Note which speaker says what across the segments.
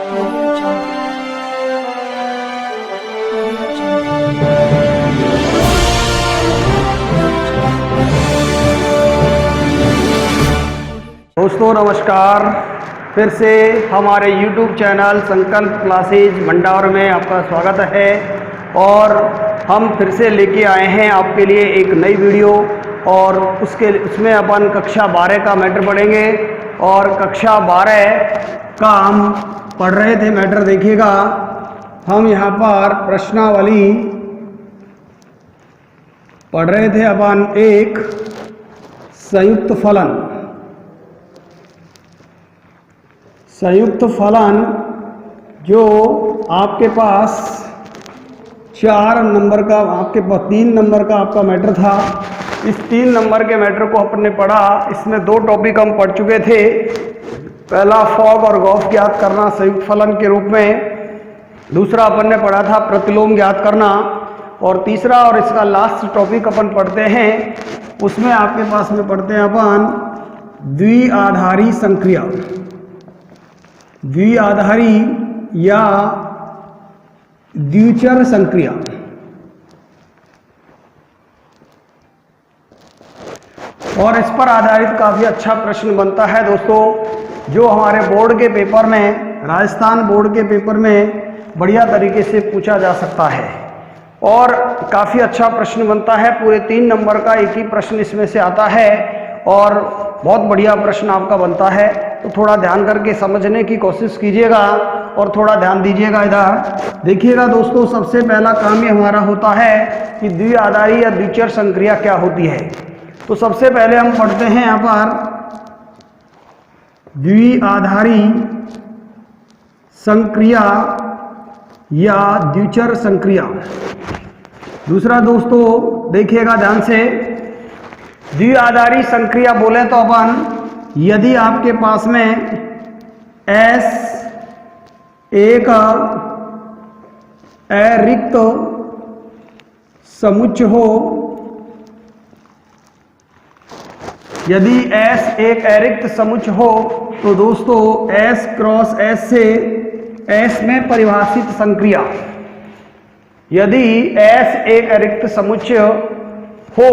Speaker 1: Audio Jungle. Audio Jungle.
Speaker 2: दोस्तों नमस्कार। फिर से हमारे YouTube चैनल संकल्प क्लासेज मंडावर में आपका स्वागत है। और हम फिर से लेके आए हैं आपके लिए एक नई वीडियो, और उसमें अपन कक्षा 12 का मैटर पढ़ेंगे। और कक्षा 12 का हम पढ़ रहे थे मैटर, देखिएगा हम यहाँ पर प्रश्नावली पढ़ रहे थे अपन। एक संयुक्त फलन, संयुक्त फलन जो आपके पास 4 नंबर का, आपके पास 3 नंबर का आपका मैटर था। इस 3 नंबर के मैटर को अपन ने पढ़ा। इसमें 2 टॉपिक हम पढ़ चुके थे। पहला फॉग और गॉस ज्ञात करना संयुक्त फलन के रूप में, दूसरा अपन ने पढ़ा था प्रतिलोम ज्ञात करना, और तीसरा और इसका लास्ट टॉपिक अपन पढ़ते हैं, उसमें आपके पास में पढ़ते हैं अपन द्विआधारी संक्रिया, द्विआधारी या द्विचर संक्रिया। और इस पर आधारित काफी अच्छा प्रश्न बनता है दोस्तों, जो हमारे बोर्ड के पेपर में, राजस्थान बोर्ड के पेपर में बढ़िया तरीके से पूछा जा सकता है। और काफी अच्छा प्रश्न बनता है। पूरे 3 नंबर का एक ही प्रश्न इसमें से आता है, और बहुत बढ़िया प्रश्न आपका बनता है। तो थोड़ा ध्यान करके समझने की कोशिश कीजिएगा और थोड़ा ध्यान दीजिएगा। इधर देखिएगा दोस्तों, सबसे पहला काम ये हमारा होता है कि द्विआधारी या द्विचर संक्रिया क्या होती है। तो सबसे पहले हम पढ़ते हैं यहाँ पर द्विआधारी संक्रिया या द्विचर संक्रिया। दूसरा दोस्तों देखिएगा ध्यान से, द्विआधारी संक्रिया बोले तो अपन, यदि आपके पास में S एक अरिक्त समुच्चय हो, यदि S एक अरिक्त समुच्चय हो तो दोस्तों S क्रॉस S से S में परिभाषित संक्रिया, यदि S एक अरिक्त समुच्चय हो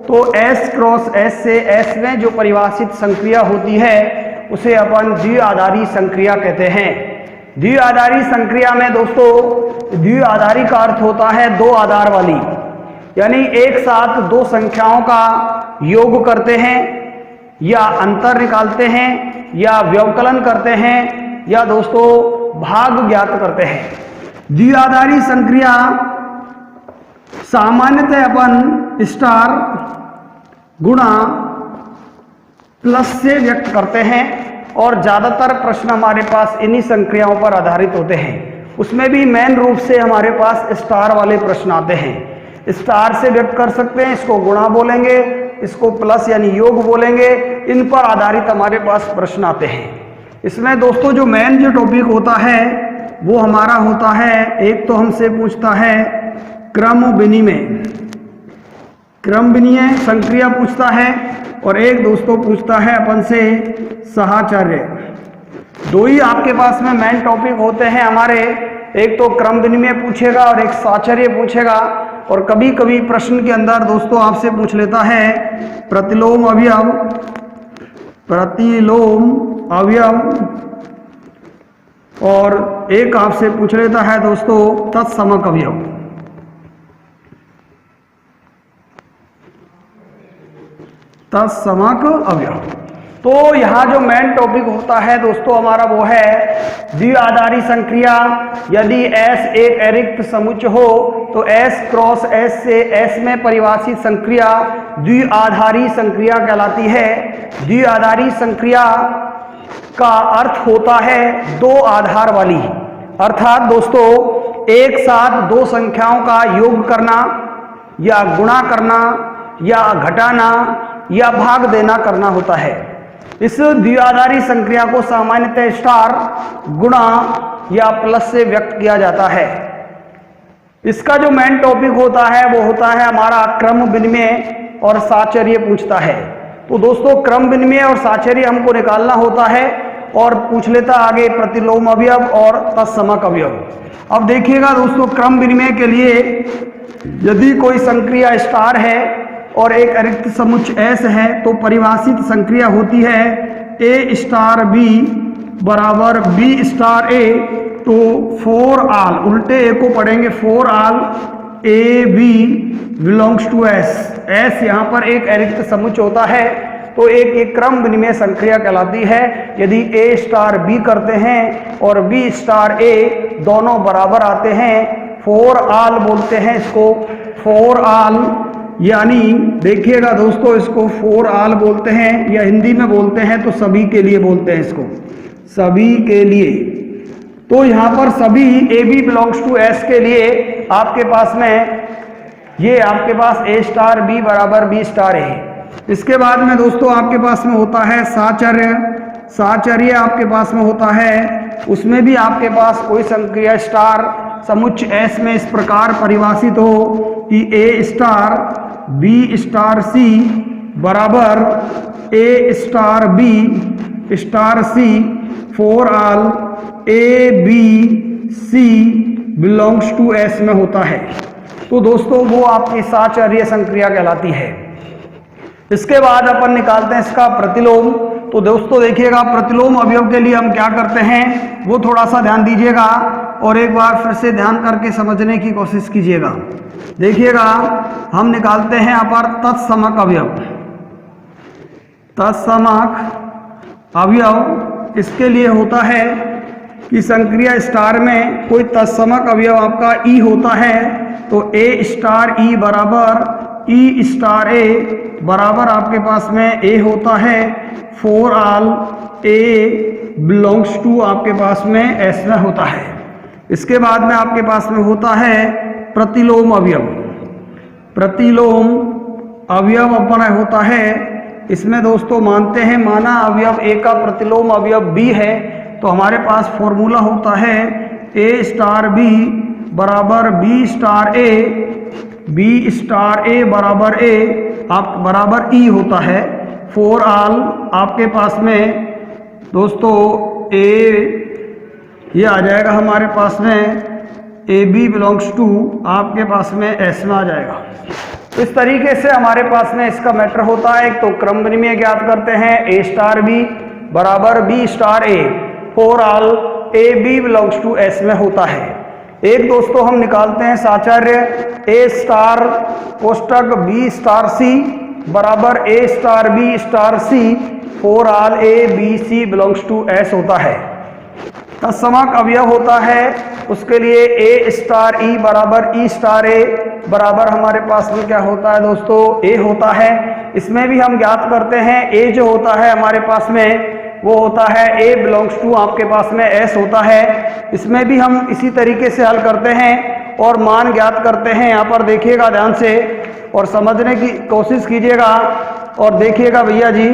Speaker 2: तो S क्रॉस S से S में जो परिभाषित संक्रिया होती है उसे अपन द्विआधारी संक्रिया कहते हैं। द्विआधारी संक्रिया में दोस्तों, द्विआधारी का अर्थ होता है 2 आधार वाली, यानी एक साथ 2 संख्याओं का योग करते हैं, या अंतर निकालते हैं, या व्यवकलन करते हैं, या दोस्तों भाग ज्ञात करते हैं। द्विआधारी संक्रिया सामान्यतः अपन स्टार गुणा प्लस से व्यक्त करते हैं, और ज्यादातर प्रश्न हमारे पास इन्हीं संक्रियाओं पर आधारित होते हैं। उसमें भी मेन रूप से हमारे पास स्टार वाले प्रश्न आते हैं। स्टार से व्यक्त कर सकते हैं, इसको गुणा बोलेंगे, इसको प्लस यानी योग बोलेंगे। इन पर आधारित हमारे पास प्रश्न आते हैं। इसमें दोस्तों जो मेन जो टॉपिक होता है वो हमारा होता है, एक तो हमसे पूछता है क्रम विनिमय, क्रम विनिमय संक्रिया पूछता है, और एक दोस्तों पूछता है अपन से साहचर्य। 2 ही आपके पास में मेन टॉपिक होते हैं हमारे, एक तो क्रम विनिमय पूछेगा और एक साहचर्य पूछेगा। और कभी कभी प्रश्न के अंदर दोस्तों आपसे पूछ लेता है प्रतिलोम अवयव, प्रतिलोम अवयव, और एक आपसे पूछ लेता है दोस्तों तत्समक अवयव। तत्समक अवयव। तो यहाँ जो मेन टॉपिक होता है दोस्तों हमारा वो है द्विआधारी संक्रिया। यदि S एक अरिक्त समुच्चय हो तो S क्रॉस S से S में परिभाषित संक्रिया द्विआधारी संक्रिया कहलाती है। द्विआधारी संक्रिया का अर्थ होता है 2 आधार वाली, अर्थात दोस्तों एक साथ 2 संख्याओं का योग करना, या गुणा करना, या घटाना, या भाग देना करना होता है। इस द्विआधारी संक्रिया को सामान्यतः स्टार गुणा या प्लस से व्यक्त किया जाता है। इसका जो मेन टॉपिक होता है वो होता है हमारा क्रम विनिमय और साहचर्य पूछता है। तो दोस्तों क्रम विनिमय और साहचर्य हमको निकालना होता है, और पूछ लेता आगे प्रतिलोम अवयव और तत्समक अवयव। अब देखिएगा दोस्तों, क्रम विनिमय के लिए यदि कोई संक्रिया स्टार है और एक अरिक्त समुच्चय एस है तो परिभाषित संक्रिया होती है ए स्टार बी बराबर बी स्टार ए। तो फोर आल, उल्टे ए को पढ़ेंगे, for all A B belongs to S. S यहाँ पर एक अरिक्त समुच्चय होता है तो एक क्रम विनिमय संक्रिया कहलाती है। यदि ए स्टार बी करते हैं और बी स्टार ए दोनों बराबर आते हैं, फोर आल बोलते हैं इसको, फोर आल, यानी देखिएगा दोस्तों इसको फोर आल बोलते हैं, या हिंदी में बोलते हैं तो सभी के लिए बोलते हैं इसको, सभी के लिए। तो यहाँ पर सभी A B belongs to S के लिए आपके पास में ये आपके पास ए स्टार बी बराबर बी स्टार ए। इसके बाद में दोस्तों आपके पास में होता है साचर्य। साचर्य आपके पास में होता है, उसमें भी आपके पास कोई संक्रिया स्टार समुच्चय एस में इस प्रकार परिभाषित हो कि ए स्टार बी स्टार सी बराबर ए star B star c, for all A B C belongs to S में होता है। तो दोस्तों वो आपकी साचर्य संक्रिया कहलाती है। इसके बाद अपन निकालते हैं इसका प्रतिलोम। तो दोस्तों देखिएगा, प्रतिलोम अवयव के लिए हम क्या करते हैं वो थोड़ा सा ध्यान दीजिएगा और एक बार फिर से ध्यान करके समझने की कोशिश कीजिएगा। देखिएगा, हम निकालते हैं यहाँ पर तत्समक अवयव। तत्समक अवयव इसके लिए होता है कि संक्रिया स्टार में कोई तत्समक अवयव आपका ई होता है तो ए स्टार ई बराबर ई स्टार ए बराबर आपके पास में ए होता है, for all A belongs to आपके पास में एस में होता है। इसके बाद में आपके पास में होता है प्रतिलोम अवयव। प्रतिलोम अवयव अपन होता है, इसमें दोस्तों मानते हैं माना अवयव ए का प्रतिलोम अवयव बी है तो हमारे पास फॉर्मूला होता है ए स्टार बी बराबर B star A, B star A बराबर ए आप बराबर ई होता है, फोर आल आपके पास में दोस्तों ए ये आ जाएगा हमारे पास में ए बी बिलोंग्स टू आपके पास में एस में आ जाएगा। इस तरीके से हमारे पास में इसका मैटर होता है। एक तो क्रम विनिमय ज्ञात करते हैं ए स्टार बी बराबर B star a, for all A B belongs to S में होता है। एक दोस्तों हम निकालते हैं साचर्य ए स्टार कोष्टक बी स्टार सी बराबर ए star B star c, for all A B C belongs to S होता है। तत्समक अवयव होता है उसके लिए ए स्टार ई बराबर ई स्टार ए बराबर हमारे पास में क्या होता है दोस्तों ए होता है। इसमें भी हम ज्ञात करते हैं ए जो होता है हमारे पास में वो होता है ए बिलोंग्स टू आपके पास में एस होता है। इसमें भी हम इसी तरीके से हल करते हैं और मान ज्ञात करते हैं। यहाँ पर देखिएगा ध्यान से और समझने की कोशिश कीजिएगा और देखिएगा भैया जी,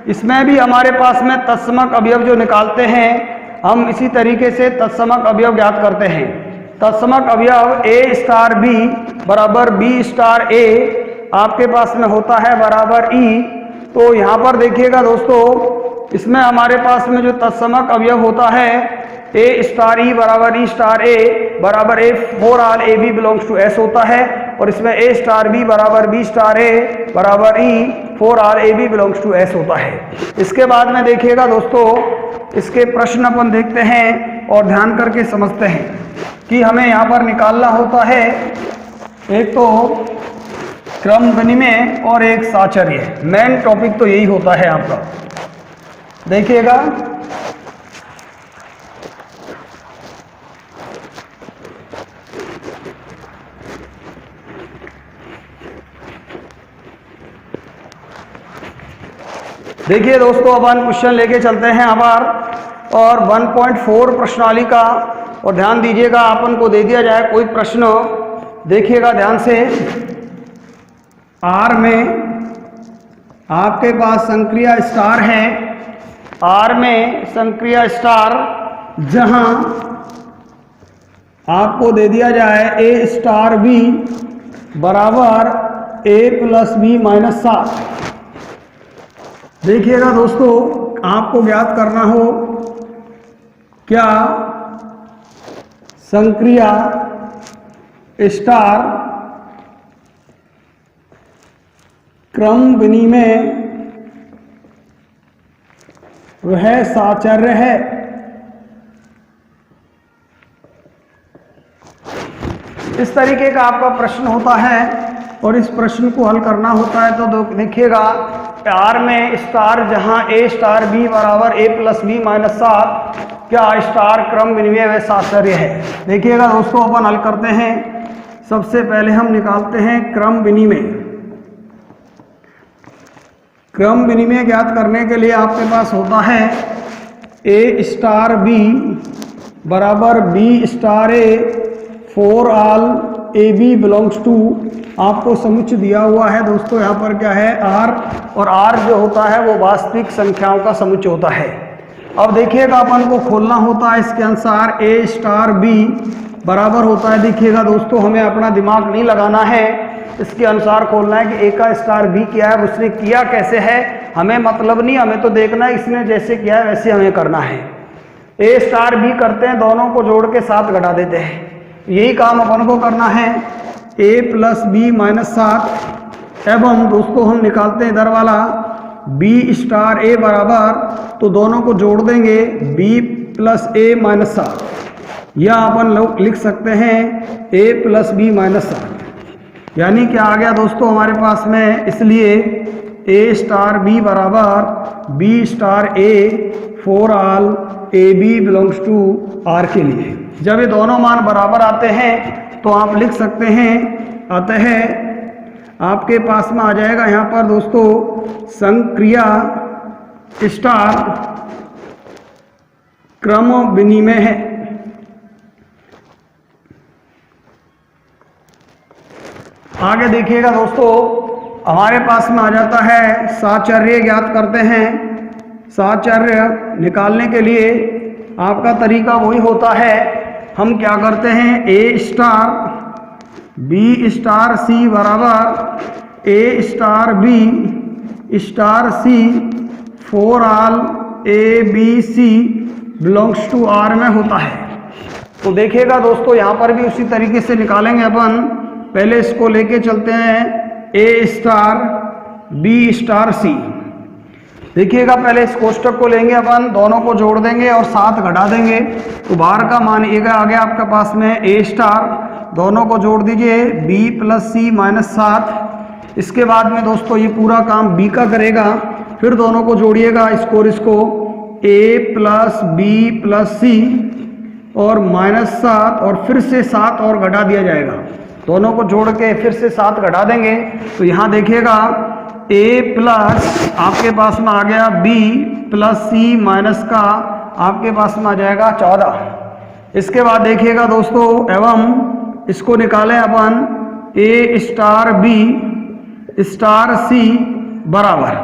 Speaker 2: इसमें भी हमारे पास में तत्समक अवयव जो निकालते हैं हम इसी तरीके से तत्समक अवयव ज्ञात करते हैं। तत्समक अवयव ए स्टार बी बराबर बी स्टार ए आपके पास में होता है बराबर ई। तो यहाँ पर देखिएगा दोस्तों, इसमें हमारे पास में जो तत्समक अवयव होता है ए स्टार ई बराबर ई स्टार ए बराबर A, for all A B belongs to S होता है और इसमें ए स्टार बी बराबर बी स्टार ए बराबर E, for all A B belongs to S होता है। इसके बाद में देखिएगा दोस्तों, इसके प्रश्न अपन देखते हैं और ध्यान करके समझते हैं कि हमें यहाँ पर निकालना होता है एक तो क्रम विनिमय और एक साचर्य। मेन टॉपिक तो यही होता है आपका। देखिएगा, देखिए दोस्तों, अपन क्वेश्चन लेके चलते हैं आभार और 1.4 प्रश्नावली का। और ध्यान दीजिएगा, अपन को दे दिया जाए कोई प्रश्न, देखिएगा ध्यान से। आर में आपके पास संक्रिया स्टार है, आर में संक्रिया स्टार जहां आपको दे दिया जाए ए स्टार बी बराबर ए प्लस बी माइनस 7। देखिएगा दोस्तों, आपको ज्ञात करना हो क्या संक्रिया स्टार क्रम विनिमय वह साचर्य है? इस तरीके का आपका प्रश्न होता है और इस प्रश्न को हल करना होता है तो देखिएगा आर में स्टार जहां ए स्टार बी बराबर ए प्लस बी माइनस 7 क्या स्टार क्रम विनिमय व साचर्य है? देखिएगा दोस्तों अपन हल करते हैं। सबसे पहले हम निकालते हैं क्रम विनिमय। क्रम विनिमय ज्ञात करने के लिए आपके पास होता है ए स्टार बी बराबर B star A for all A B belongs to, आपको समुच्चय दिया हुआ है दोस्तों यहाँ पर क्या है आर, और आर जो होता है वो वास्तविक संख्याओं का समुच्चय होता है। अब देखिएगा अपन को खोलना होता है इसके अनुसार ए स्टार बी बराबर होता है, देखिएगा दोस्तों हमें अपना दिमाग नहीं लगाना है, इसके अनुसार खोलना है कि ए का स्टार बी किया है, उसने किया कैसे है हमें मतलब नहीं, हमें तो देखना है इसने जैसे किया है वैसे हमें करना है। ए स्टार बी करते हैं, दोनों को जोड़ के 7 घटा देते हैं, यही काम अपन को करना है। ए प्लस बी माइनस 7 एवं दोस्तों हम निकालते हैं इधर वाला बी स्टार ए बराबर, तो दोनों को जोड़ देंगे बी प्लस ए माइनस 7, या अपन लोग लिख सकते हैं ए प्लस बी माइनस 7, यानी क्या आ गया दोस्तों हमारे पास में, इसलिए ए स्टार बी बराबर B star A for all A B belongs to R के लिए। जब ये दोनों मान बराबर आते हैं तो आप लिख सकते हैं, अतः आपके पास में आ जाएगा यहाँ पर दोस्तों संक्रिया स्टार क्रम विनिमय है। आगे देखिएगा दोस्तों हमारे पास में आ जाता है साचर्य ज्ञात करते हैं। साचर्य निकालने के लिए आपका तरीका वही होता है, हम क्या करते हैं ए स्टार बी स्टार सी बराबर ए star B star C for all A B C belongs to R में होता है। तो देखिएगा दोस्तों यहाँ पर भी उसी तरीके से निकालेंगे अपन। पहले इसको लेके चलते हैं ए स्टार बी स्टार सी। देखिएगा पहले इस कोष्टक को लेंगे अपन, दोनों को जोड़ देंगे और 7 घटा देंगे, तो बाहर का मान आ गया आपके पास में ए स्टार, दोनों को जोड़ दीजिए बी प्लस सी माइनस 7। इसके बाद में दोस्तों ये पूरा काम बी का करेगा, फिर दोनों को जोड़िएगा इसको और इसको ए प्लस बी प्लस सी और माइनस 7 और फिर से 7 और घटा दिया जाएगा, दोनों को जोड़ के फिर से 7 घटा देंगे। तो यहाँ देखिएगा ए प्लस आपके पास में आ गया बी प्लस सी माइनस का आपके पास में आ जाएगा 14। इसके बाद देखिएगा दोस्तों एवं इसको निकालें अपन ए स्टार बी स्टार सी बराबर,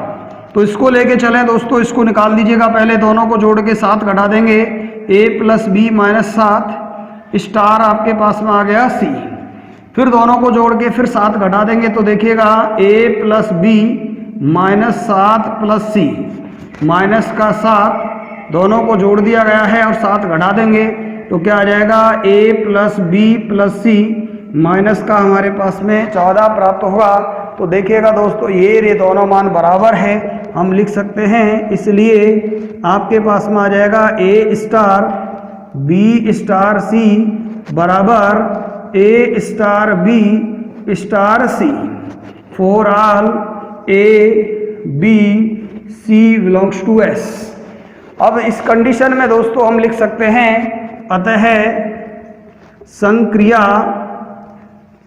Speaker 2: तो इसको लेके चलें दोस्तों, इसको निकाल दीजिएगा पहले, दोनों को जोड़ के 7 घटा देंगे A plus B minus 7 star आपके पास में आ गया सी, फिर दोनों को जोड़ के फिर 7 घटा देंगे, तो देखिएगा ए plus B minus 7 plus C minus का 7, दोनों को जोड़ दिया गया है और 7 घटा देंगे, तो क्या आ जाएगा A plus B plus C minus का हमारे पास में 14 प्राप्त होगा। तो देखिएगा दोस्तों ये दोनों मान बराबर है, हम लिख सकते हैं, इसलिए आपके पास में आ जाएगा ए स्टार बी स्टार सी बराबर ए star B star C for all A B C belongs to S. अब इस कंडीशन में दोस्तों हम लिख सकते हैं, अतः संक्रिया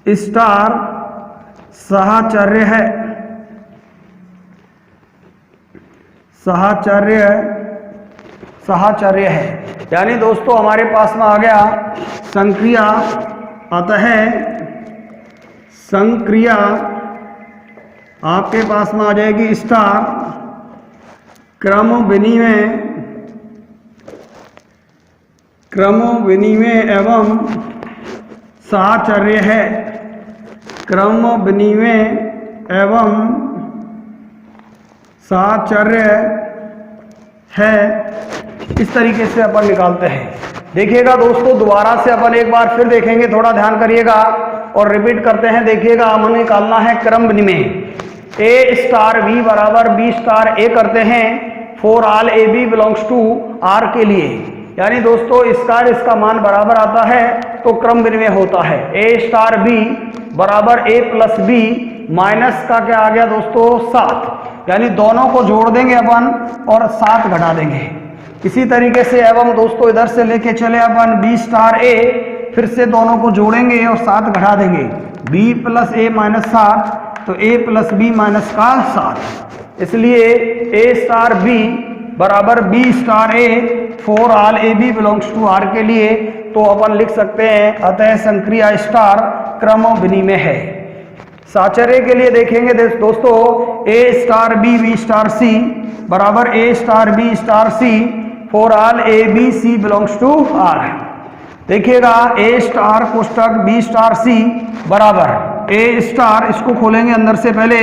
Speaker 2: स्टार साहचर्य है, साहचर्य है, यानी दोस्तों हमारे पास में आ गया संक्रिया, अतः संक्रिया आपके पास में आ जाएगी स्टार क्रम विनिमय एवं साहचर्य है, क्रम विनिमय एवं साहचर्य है। इस तरीके से अपन निकालते हैं। देखिएगा दोस्तों, दोबारा से अपन एक बार फिर देखेंगे, थोड़ा ध्यान करिएगा और रिपीट करते हैं। देखिएगा, हमें निकालना है क्रम विनिमय। ए स्टार बी बराबर बी स्टार ए करते हैं for all A B belongs to R के लिए, यानी दोस्तों इसका मान बराबर आता है तो क्रम विनिमय होता है। ए स्टार बी बराबर ए प्लस बी माइनस का क्या आ गया दोस्तों 7, यानी दोनों को जोड़ देंगे अपन और 7 घटा देंगे। इसी तरीके से एवं दोस्तों इधर से लेके चले अपन बी स्टार ए, फिर से दोनों को जोड़ेंगे और 7 घटा देंगे। बी प्लस ए माइनस 7 तो ए प्लस बी माइनस का 7, इसलिए ए स्टार बी बराबर B star A for all A B belongs to R के लिए तो अपन लिख सकते हैं अतः संक्रिया स्टार क्रम विनिमय है। साचर्य के लिए देखेंगे दोस्तों, ए स्टार बी स्टार सी बराबर ए star B star C for all A B C belongs to R. देखिएगा, ए स्टार कोष्टक बी स्टार सी बराबर ए स्टार, इसको खोलेंगे अंदर से, पहले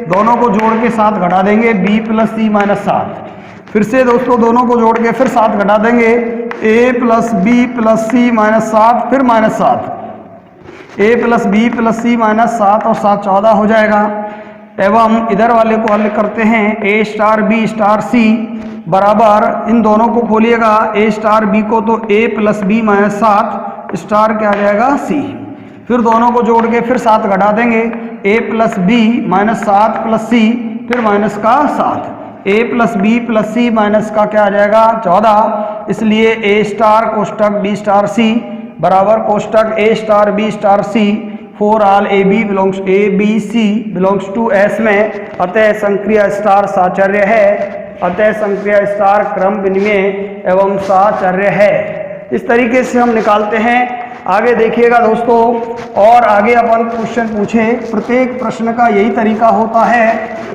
Speaker 2: दोनों को जोड़ के 7 घटा देंगे, बी प्लस सी माइनस 7, फिर से दोस्तों दोनों को जोड़ के फिर 7 घटा देंगे, A plus B plus C minus 7 फिर minus 7, A plus B plus C minus 7 और 7 14 हो जाएगा। एवं इधर वाले को हल करते हैं, ए स्टार बी स्टार सी बराबर, इन दोनों को खोलिएगा, ए स्टार बी को तो ए प्लस बी माइनस 7 स्टार क्या आ जाएगा सी, फिर दोनों को जोड़ के फिर 7 घटा देंगे, A plus B minus 7 plus C फिर माइनस का 7, A plus B plus C minus का क्या आ जाएगा 14, इसलिए ए स्टार कोष्टक बी स्टार सी बराबर कोष्टक A star B star C for all A B belongs A B C belongs to S में अतः संक्रिया स्टार साचर्य है, अतः संक्रिया स्टार क्रम विनिमय एवं साचर्य है। इस तरीके से हम निकालते हैं। आगे देखिएगा दोस्तों, और आगे अपन क्वेश्चन पूछे, प्रत्येक प्रश्न का यही तरीका होता है,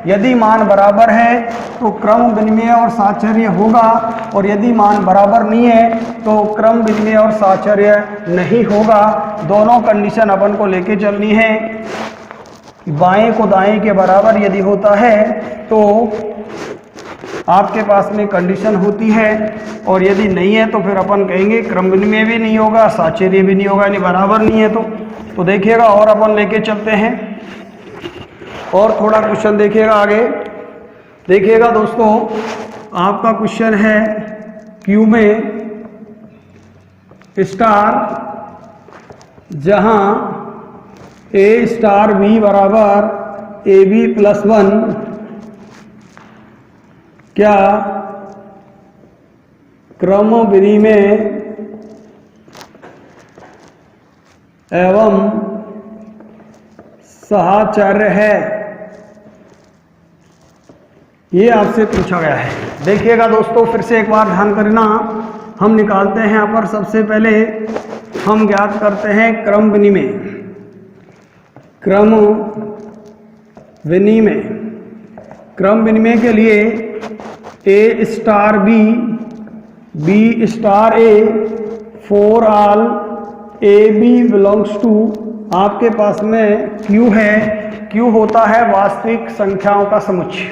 Speaker 2: यदि मान बराबर है तो क्रम विनिमय और साचर्य होगा, और यदि मान बराबर नहीं है तो क्रम विनिमय और साचर्य नहीं होगा। दोनों कंडीशन अपन को लेके चलनी है। बाएं को दाएं के बराबर यदि होता है तो आपके पास में कंडीशन होती है, और यदि नहीं है तो फिर अपन कहेंगे क्रम विनिमय भी नहीं होगा, साचर्य भी नहीं होगा, यानी बराबर नहीं है। तो देखिएगा, और अपन लेके चलते हैं और थोड़ा क्वेश्चन देखिएगा आगे। देखिएगा दोस्तों, आपका क्वेश्चन है क्यू में स्टार जहां ए स्टार बी बराबर ए बी प्लस 1, क्या क्रम विनिमय एवं साचर्य है, ये आपसे पूछा गया है। देखिएगा दोस्तों, फिर से एक बार ध्यान करना, हम निकालते हैं यहाँ पर सबसे पहले हम ज्ञात करते हैं क्रम विनिमय। क्रम विनिमय, क्रम विनिमय के लिए A star B B star A for all A B belongs to, आपके पास में क्यू है, क्यू होता है वास्तविक संख्याओं का समुच्चय।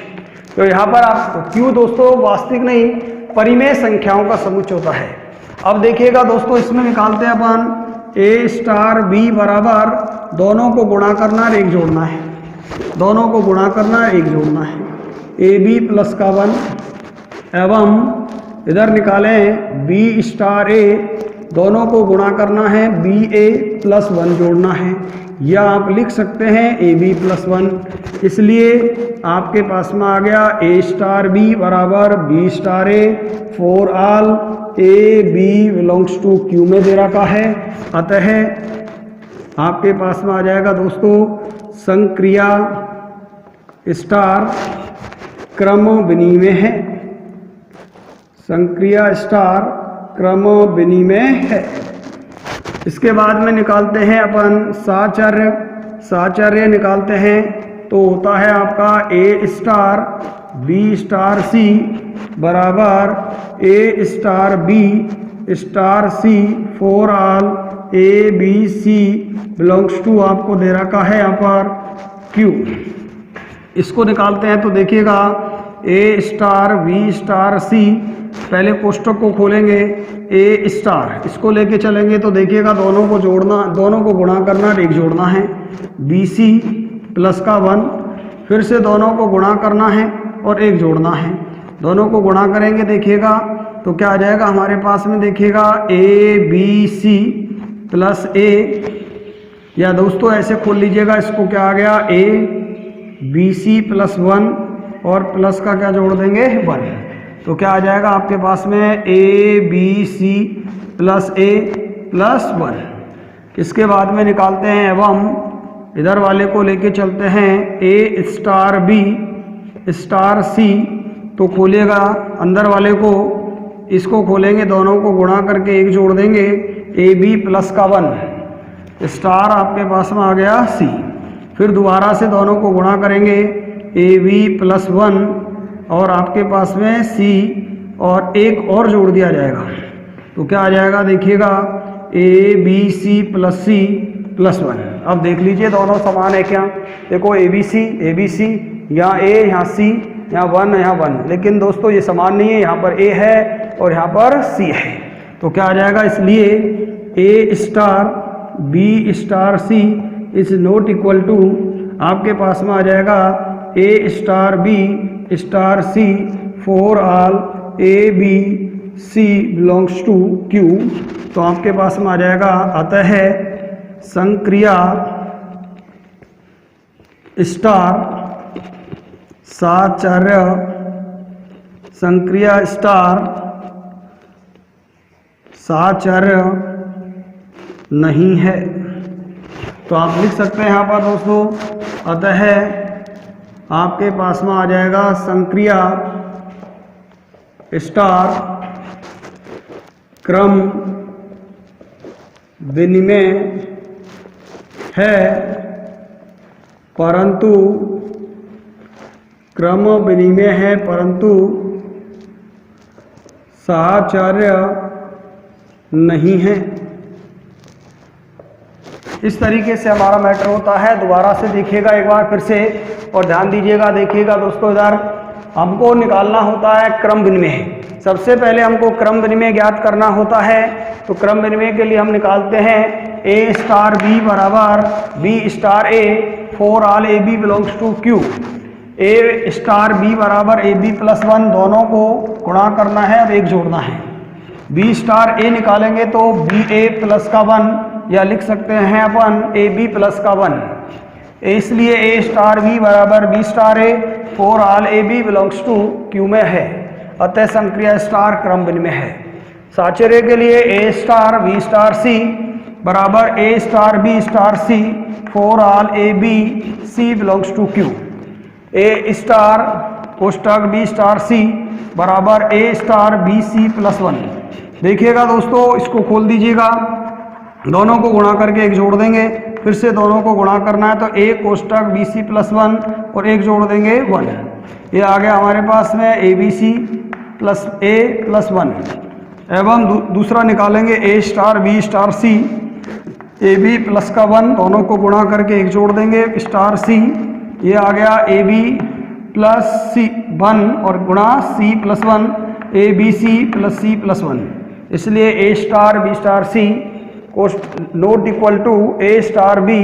Speaker 2: तो यहाँ पर आप क्यू दोस्तों वास्तविक नहीं परिमेय संख्याओं का समुच्चय होता है। अब देखिएगा दोस्तों, इसमें निकालते हैं अपन ए स्टार बी बराबर, दोनों को गुणा करना है, एक जोड़ना है, दोनों को गुणा करना है, एक जोड़ना है, ए बी प्लस का 1 एवं इधर निकालें बी स्टार ए, दोनों को गुणा करना है, बी ए प्लस 1 जोड़ना है, या आप लिख सकते हैं ए बी प्लस 1। इसलिए आपके पास में आ गया ए स्टार बी बराबर B star A for all A B belongs to Q में दे रखा है। अतः आपके पास में आ जाएगा दोस्तों संक्रिया स्टार क्रम विनिमय है, संक्रिया स्टार क्रम विनिमय है। इसके बाद में निकालते हैं अपन साचर्य। साचर्य निकालते हैं तो होता है आपका ए स्टार बी स्टार सी बराबर ए star B star C for all A B C belongs to, आपको दे रखा है यहाँ पर क्यू। इसको निकालते हैं तो देखिएगा A star B star C पहले कोष्टक को खोलेंगे ए स्टार, इसको लेके चलेंगे तो देखिएगा दोनों को जोड़ना, दोनों को गुणा करना और एक जोड़ना है, बी सी प्लस का 1, फिर से दोनों को गुणा करना है और एक जोड़ना है, दोनों को गुणा करेंगे देखिएगा तो क्या आ जाएगा हमारे पास में, देखिएगा ए बी सी प्लस ए, या दोस्तों ऐसे खोल लीजिएगा इसको, क्या आ गया ए बी सी प्लस 1 और प्लस का क्या जोड़ देंगे 1, तो क्या आ जाएगा आपके पास में A B C plus A plus 1। इसके बाद में निकालते हैं एवं इधर वाले को लेके चलते हैं ए स्टार बी स्टार सी, तो खोलिएगा अंदर वाले को, इसको खोलेंगे, दोनों को गुणा करके एक जोड़ देंगे, ए बी प्लस का 1 स्टार आपके पास में आ गया सी, फिर दोबारा से दोनों को गुणा करेंगे ए बी प्लस 1 और आपके पास में सी और एक और जोड़ दिया जाएगा, तो क्या आ जाएगा देखिएगा ए बी सी प्लस 1। अब देख लीजिए दोनों समान है क्या, देखो ए बी सी यहाँ ए यहाँ सी यहाँ 1 यहाँ 1, लेकिन दोस्तों ये समान नहीं है, यहाँ पर ए है और यहाँ पर सी है, तो क्या आ जाएगा, इसलिए A star B star C is not equal to, आपके पास में आ जाएगा A star B star C for all A B C belongs to Q, तो आपके पास में आ जाएगा अतः संक्रिया स्टार साचार्य संक्रिया स्टार साचार्य नहीं है, तो आप लिख सकते हैं यहाँ पर दोस्तों, अतः आपके पास में आ जाएगा संक्रिया स्टार क्रम विनिमय है, परंतु क्रम विनिमय है परंतु साहचर्य नहीं है। इस तरीके से हमारा मैटर होता है। दोबारा से देखिएगा एक बार फिर से और ध्यान दीजिएगा। देखिएगा दोस्तों, इधर हमको निकालना होता है क्रम विनिमय। सबसे पहले हमको क्रम विनिमय ज्ञात करना होता है, तो क्रम विनिमय के लिए हम निकालते हैं ए स्टार बी बराबर B star A for all A B belongs to Q. A star B बराबर ए बी प्लस 1, दोनों को गुणा करना है और एक जोड़ना है। बी स्टार ए निकालेंगे तो बी ए प्लस का 1, या लिख सकते हैं अपन ए बी प्लस का 1। इसलिए ए स्टार बी बराबर B star A for all A B belongs to Q में है, अतः संक्रिया स्टार क्रम विनिमय है। साचर्य के लिए ए स्टार बी स्टार सी बराबर ए star B star C for all A B C belongs to Q. A star कोष्टक बी स्टार सी बराबर ए स्टार बी सी प्लस 1। देखिएगा दोस्तों, इसको खोल दीजिएगा, दोनों को गुणा करके एक जोड़ देंगे, फिर से दोनों को गुणा करना है तो ए कोष्टक बी सी प्लस 1 और एक जोड़ देंगे 1। ये आ गया हमारे पास में A B C plus A plus 1। एवं दूसरा निकालेंगे A star B star C A B plus का 1, दोनों को गुणा करके एक जोड़ देंगे स्टार सी। ये आ गया ए बी प्लस सी 1 और गुणा C plus 1 A B C plus C plus 1। इसलिए A star B star C not equal to A star B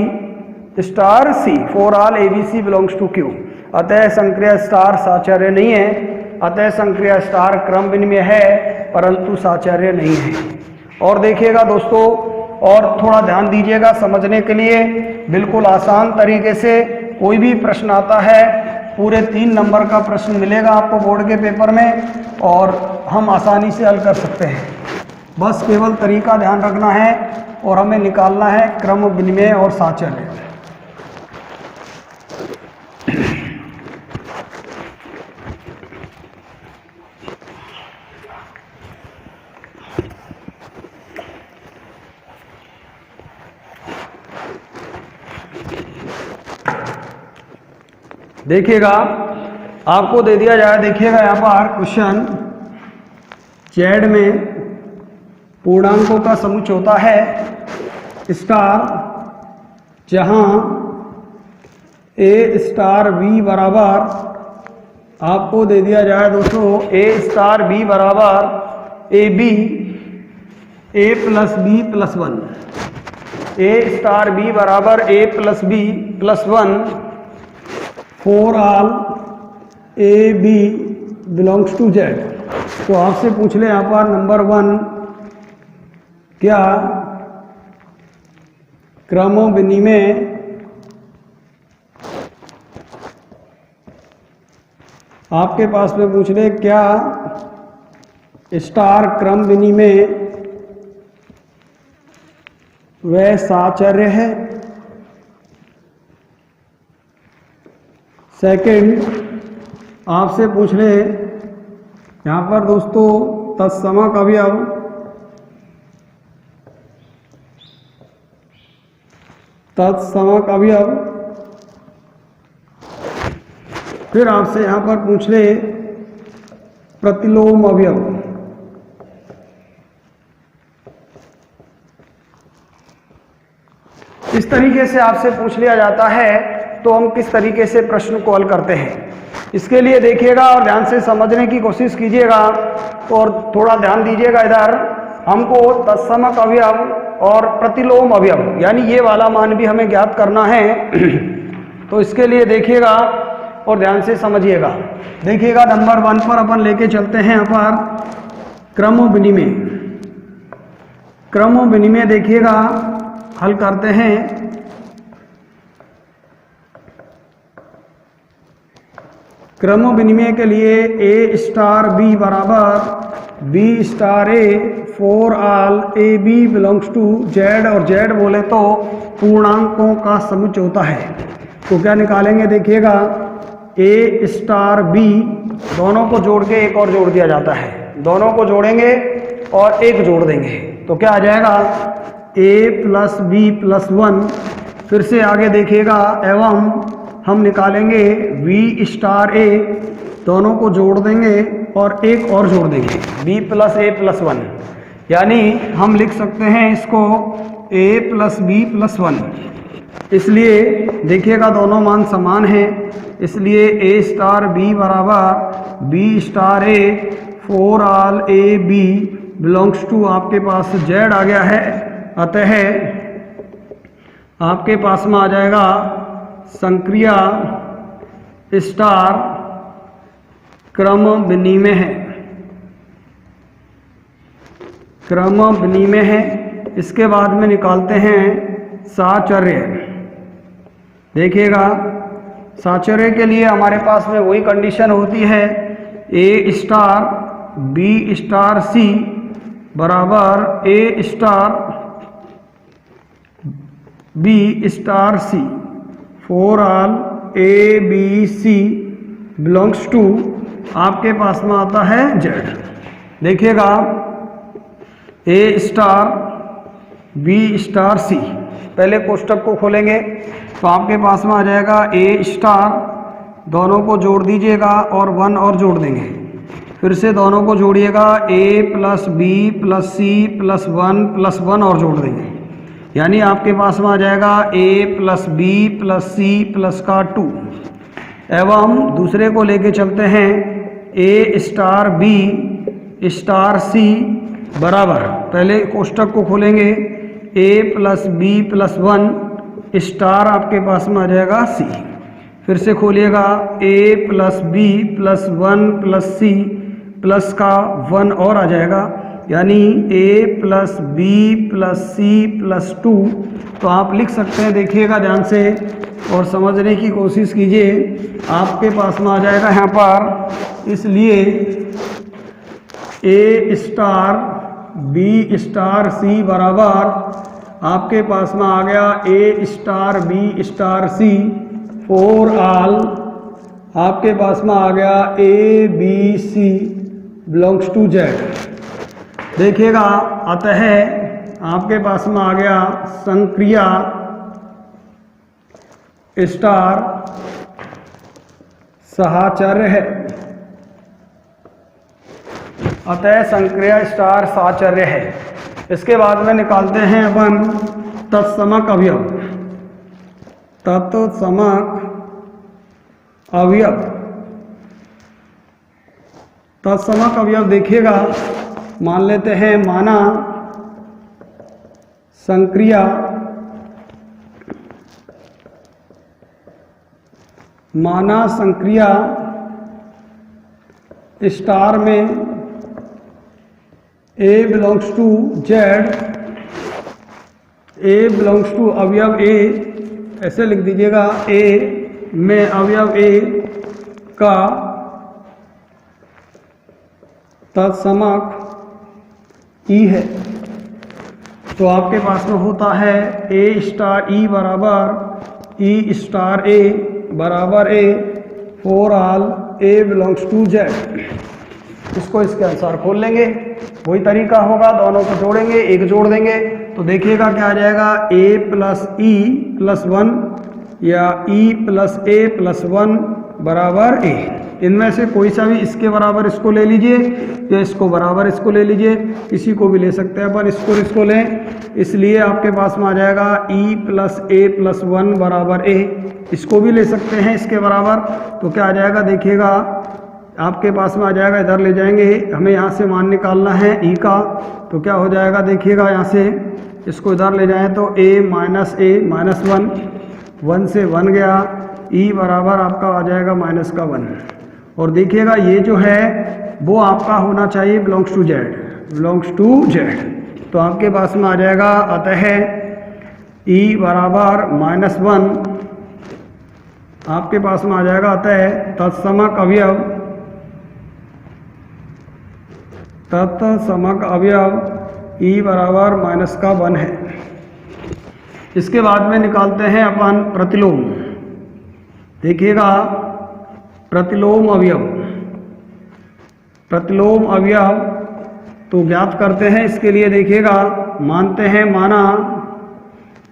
Speaker 2: star C for all A B C belongs to Q. अतः संक्रिया star साचार्य नहीं है, अतः संक्रिया star क्रम विनिमय है परंतु साचार्य नहीं है। और देखिएगा दोस्तों, और थोड़ा ध्यान दीजिएगा समझने के लिए, बिल्कुल आसान तरीके से कोई भी प्रश्न आता है, पूरे 3 नंबर का प्रश्न मिलेगा आपको बोर्ड के पेपर में और हम आसानी से हल कर सकते हैं। बस केवल तरीका ध्यान रखना है और हमें निकालना है क्रम विनिमय और साचार्य। देखिएगा, आपको दे दिया जाए, देखिएगा यहाँ पर क्वेश्चन जेड में पूर्णांकों का समुच्चय होता है स्टार, जहाँ ए स्टार बी बराबर आपको दे दिया जाए दोस्तों ए स्टार बी बराबर A B A plus B plus one, A star B बराबर A plus B plus one for all A B belongs to Z. तो आपसे पूछ ले यहाँ पर नंबर 1, क्या क्रम विनिमय आपके पास में पूछ ले क्या स्टार क्रम विनिमय वह साचर्य है। सेकंड आपसे पूछ ले यहाँ पर दोस्तों तत्समक अवयव फिर आपसे यहाँ पर पूछ ले प्रतिलोम अवयव। इस तरीके से आपसे पूछ लिया जाता है तो हम किस तरीके से प्रश्न को हल करते हैं, इसके लिए देखिएगा और ध्यान से समझने की कोशिश कीजिएगा और थोड़ा ध्यान दीजिएगा इधर। हमको तत्समक अवयव और प्रतिलोम अवयव यानी ये वाला मान भी हमें ज्ञात करना है तो इसके लिए देखिएगा और ध्यान से समझिएगा। देखिएगा नंबर 1 पर अपन लेके चलते हैं यहाँ पर क्रम विनिमय। क्रम विनिमय देखिएगा हल करते हैं। क्रम विनिमय के लिए ए स्टार बी बराबर B star A for all A B belongs to Z, और जेड बोले तो पूर्णांकों का समुच्चय होता है। तो क्या निकालेंगे देखिएगा ए स्टार बी, दोनों को जोड़ के एक और जोड़ दिया जाता है, दोनों को जोड़ेंगे और एक जोड़ देंगे तो क्या आ जाएगा ए प्लस बी प्लस 1। फिर से आगे देखिएगा एवं हम निकालेंगे वी स्टार ए, दोनों को जोड़ देंगे और एक और जोड़ देंगे बी प्लस ए प्लस 1, यानी हम लिख सकते हैं इसको ए प्लस बी प्लस 1। इसलिए देखिएगा दोनों मान समान हैं, इसलिए ए स्टार बी बराबर B star A for all A B belongs to आपके पास जेड आ गया है। अतः आपके पास में आ जाएगा संक्रिया स्टार क्रम विनिमय है, क्रम विनिमय है। इसके बाद में निकालते हैं साचर्य। देखिएगा साचर्य के लिए हमारे पास में वही कंडीशन होती है ए स्टार बी स्टार सी बराबर ए star B star C for all A B C belongs to आपके पास में आता है जेड। देखिएगा A star B star C, पहले कोष्टक को खोलेंगे तो आपके पास में आ जाएगा ए स्टार, दोनों को जोड़ दीजिएगा और 1 और जोड़ देंगे। फिर से दोनों को जोड़िएगा A plus B plus C plus 1 plus 1 और जोड़ देंगे, यानी आपके पास में आ जाएगा A plus B plus C plus का 2। एवं दूसरे को लेके चलते हैं ए स्टार बी स्टार सी बराबर, पहले कोष्टक को खोलेंगे A plus B plus 1 star आपके पास में आ जाएगा सी। फिर से खोलिएगा A plus B plus 1 plus C plus का 1 और आ जाएगा, यानी A plus B plus C plus 2। तो आप लिख सकते हैं, देखिएगा ध्यान से और समझने की कोशिश कीजिए। आपके पास में आ जाएगा यहाँ पर, इसलिए ए स्टार बी स्टार सी बराबर आपके पास में आ गया A star B star C for all आपके पास में आ गया A B C belongs to Z. देखिएगा अतः आपके पास में आ गया संक्रिया स्टार साहचर्य है, अतः संक्रिया स्टार साहचर्य है। इसके बाद में निकालते हैं अपन तत्समक अवयव। तत्समक अवयव तत्समक अवयव देखिएगा, मान लेते हैं माना संक्रिया स्टार में A belongs to Z, A belongs to अवयव A, ऐसे लिख दीजिएगा, A में अवयव A का तत्समक E है। तो आपके पास में होता है A स्टार E बराबर E स्टार A बराबर A for all A belongs to Z। इसको इसके अनुसार खोल लेंगे, वही तरीका होगा, दोनों को जोड़ेंगे, एक जोड़ देंगे तो देखिएगा क्या आ जाएगा, A प्लस E प्लस 1 या E प्लस A प्लस 1 बराबर A। इनमें से कोई सा भी इसके बराबर इसको ले लीजिए या इसको बराबर इसको ले लीजिए, किसी को भी ले सकते हैं अपन, इसको लें, इसलिए आपके पास में आ जाएगा E प्लस A प्लस 1 बराबर A। इसको भी ले सकते हैं इसके बराबर, तो क्या आ जाएगा देखिएगा, आपके पास में आ जाएगा, इधर ले जाएंगे, हमें यहाँ से मान निकालना है E का, तो क्या हो जाएगा देखिएगा, यहाँ से इसको इधर ले जाएं तो A माइनस 1 से 1 गया, E बराबर आपका आ जाएगा माइनस का 1। और देखिएगा ये जो है वो आपका होना चाहिए बिलोंग्स टू Z, तो आपके पास में आ जाएगा, अतः E बराबर माइनस 1 आपके पास में आ जाएगा, अतः तत्समक अवयव E बराबर माइनस का 1 है। इसके बाद में निकालते हैं अपन प्रतिलोम। देखिएगा प्रतिलोम अवयव तो ज्ञात करते हैं, इसके लिए देखिएगा, मानते हैं माना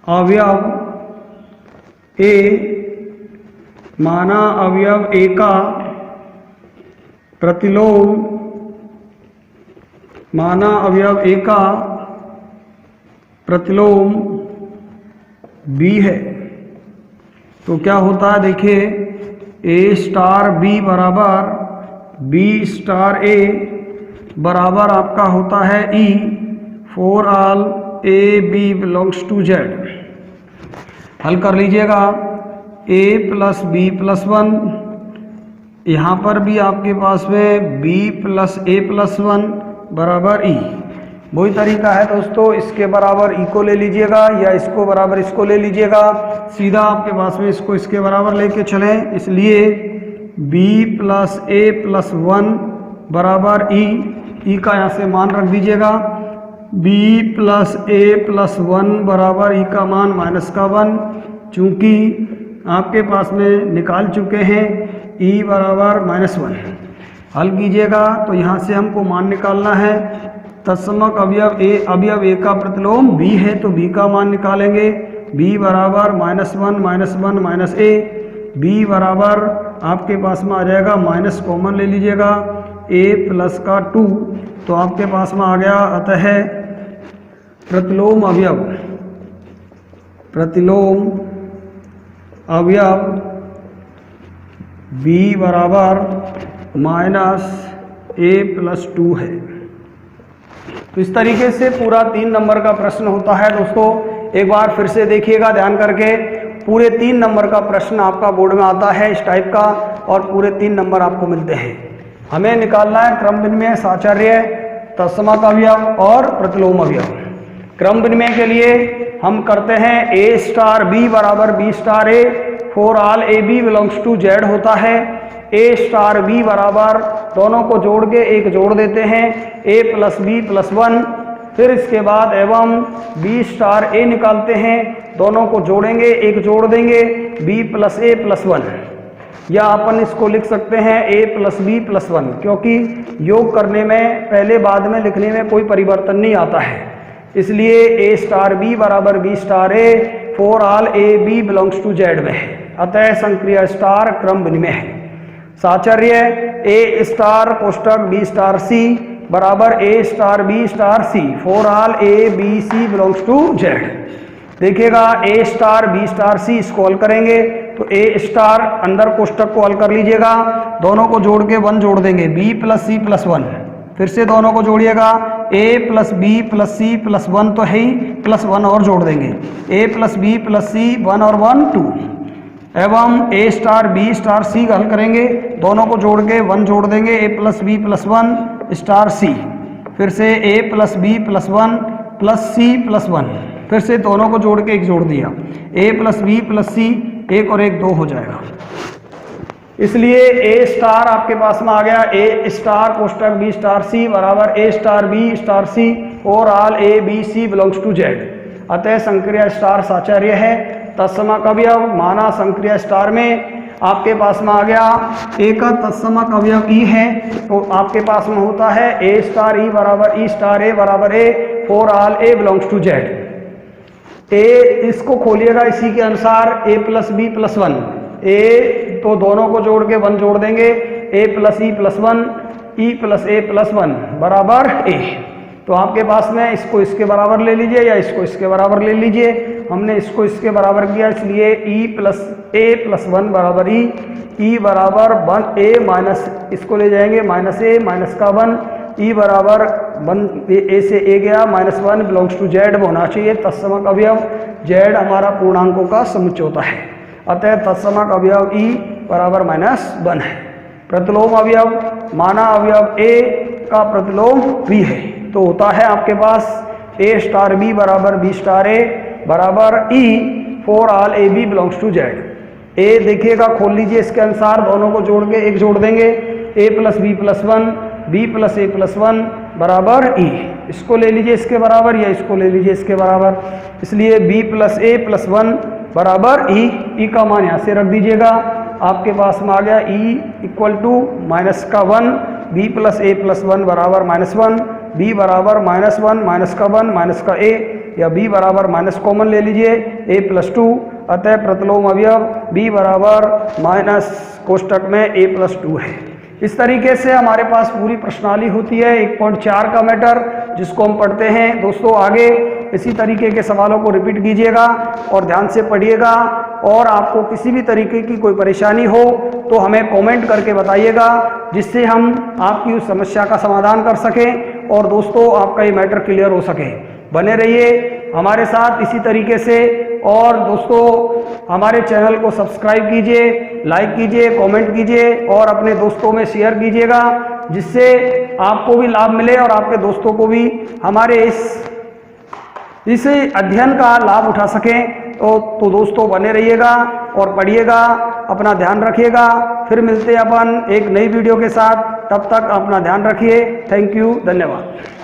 Speaker 2: अवयव A का प्रतिलोम B है, तो क्या होता है देखिए, A स्टार B बराबर B स्टार A बराबर आपका होता है E for all A B belongs to Z। हल कर लीजिएगा, A प्लस B प्लस 1, यहाँ पर भी आपके पास में B प्लस A प्लस 1 बराबर E। वही तरीका है दोस्तों, इसके बराबर E को ले लीजिएगा या इसको बराबर इसको ले लीजिएगा, सीधा आपके पास में इसको इसके बराबर लेके चलें, इसलिए B प्लस A प्लस 1 बराबर E का यहाँ से मान रख दीजिएगा, B प्लस A प्लस 1 बराबर E का मान माइनस का 1, चूँकि आपके पास में निकाल चुके हैं E बराबर माइनस 1। हल कीजिएगा तो यहाँ से हमको मान निकालना है, तत्समक अवयव A का प्रतिलोम B है, तो B का मान निकालेंगे, B बराबर माइनस 1 माइनस A, B बराबर आपके पास में आ जाएगा, माइनस कॉमन ले लीजिएगा, A प्लस का 2, तो आपके पास में आ गया, अतः प्रतिलोम अवयव B बराबर माइनस A प्लस 2 है। तो इस तरीके से पूरा 3 नंबर का प्रश्न होता है दोस्तों। एक बार फिर से देखिएगा ध्यान करके, पूरे 3 नंबर का प्रश्न आपका बोर्ड में आता है इस टाइप का, और पूरे 3 नंबर आपको मिलते हैं। हमें निकालना है क्रम विनिमय, साचार्य, तत्समक अवयव और प्रतिलोम अवयव। क्रम विनिमय के लिए हम करते हैं A स्टार B बराबर B star A for all A B belongs to Z होता है। A स्टार B बराबर, दोनों को जोड़ के एक जोड़ देते हैं, A प्लस B प्लस 1, फिर इसके बाद एवं B स्टार A निकालते हैं, दोनों को जोड़ेंगे, एक जोड़ देंगे, B प्लस A प्लस 1, या अपन इसको लिख सकते हैं A प्लस B प्लस 1, क्योंकि योग करने में पहले बाद में लिखने में कोई परिवर्तन नहीं आता है, इसलिए A स्टार B बराबर B star A for all A B belongs to Z में है। अतः संक्रिया स्टार क्रम विनिमय है। साचर्य A स्टार कोष्टक B स्टार C बराबर A star B star C for all A B C belongs to Z। देखिएगा A star B star C इसको हल करेंगे तो ए स्टार अंदर कोष्टक को हल कर लीजिएगा, दोनों को जोड़ के 1 जोड़ देंगे, बी प्लस सी प्लस 1, फिर से दोनों को जोड़िएगा, a plus B plus C plus 1 तो है ही, प्लस 1 और जोड़ देंगे, a प्लस बी प्लस सी 1 और 1 2, एवं a स्टार बी स्टार सी का हल करेंगे, दोनों को जोड़ के 1 जोड़ देंगे, a plus B plus 1 star C, फिर से a plus B plus 1 plus C plus 1, फिर से दोनों को जोड़ के 1 जोड़ दिया, a प्लस बी प्लस सी 1 और 1 2 हो जाएगा। इसलिए ए स्टार आपके पास में आ गया, ए स्टार कोष्टक बी स्टार सी बराबर ए स्टार बी स्टार सी और all A B C belongs to Z. अतः संक्रिया स्टार साचार्य है। तत्समक अवयव माना संक्रिया स्टार में आपके पास में आ गया, ए का तत्समक अवयव ई है, तो आपके पास में होता है ए स्टार ई बराबर ई स्टार ए बराबर A for all A belongs to Z. ए इसको खोलिएगा इसी के अनुसार, ए प्लस बी प्लस 1, ए तो दोनों को जोड़ के 1 जोड़ देंगे, A plus E plus 1 E plus A plus 1 बराबर ए। तो आपके पास में इसको इसके बराबर ले लीजिए या इसको इसके बराबर ले लीजिए, हमने इसको इसके बराबर किया, इसलिए ई प्लस ए प्लस 1 बराबर ई बराबर 1 ए माइनस, इसको ले जाएंगे माइनस ए माइनस का 1, ई बराबर 1 ए से ए गया माइनस 1 बिलोंग्स टू जेड होना चाहिए। तत्समक अवयव जेड हमारा पूर्णांकों का समुच्चय होता है, अतः तत्समक अवयव ई बराबर -1 है। प्रतिलोम अवयव माना अवयव ए का प्रतिलोम बी है, तो होता है आपके पास ए स्टार बी बराबर बी स्टार ए बराबर E for all A B belongs to Z. ए देखिएगा खोल लीजिए इसके अनुसार, दोनों को जोड़ के 1 जोड़ देंगे, A plus B plus 1 B plus A plus 1 बराबर ई, इसको ले लीजिए इसके बराबर या इसको ले लीजिए इसके बराबर, इसलिए बी प्लस ए प्लस 1 बराबर ई का मान यहाँ से रख दीजिएगा, आपके पास में आ गया ई इक्वल टू माइनस का 1 बी प्लस ए प्लस 1 बराबर -1, बी बराबर -1 माइनस का 1 माइनस का ए, या बी बराबर माइनस कॉमन ले लीजिए ए प्लस 2, अतः प्रतिलोम अवयव बी बराबर माइनस कोष्टक में ए प्लस 2 है। इस तरीके से हमारे पास पूरी प्रश्नावली होती है 1.4 का मैटर, जिसको हम पढ़ते हैं। दोस्तों आगे इसी तरीके के सवालों को रिपीट कीजिएगा और ध्यान से पढ़िएगा, और आपको किसी भी तरीके की कोई परेशानी हो तो हमें कमेंट करके बताइएगा, जिससे हम आपकी उस समस्या का समाधान कर सकें और दोस्तों आपका ये मैटर क्लियर हो सके। बने रहिए हमारे साथ इसी तरीके से, और दोस्तों हमारे चैनल को सब्सक्राइब कीजिए, लाइक कीजिए, कमेंट कीजिए और अपने दोस्तों में शेयर कीजिएगा, जिससे आपको भी लाभ मिले और आपके दोस्तों को भी हमारे इस अध्ययन का लाभ उठा सकें। तो दोस्तों बने रहिएगा और पढ़िएगा, अपना ध्यान रखिएगा। फिर मिलते हैं अपन एक नई वीडियो के साथ, तब तक अपना ध्यान रखिए। थैंक यू, धन्यवाद।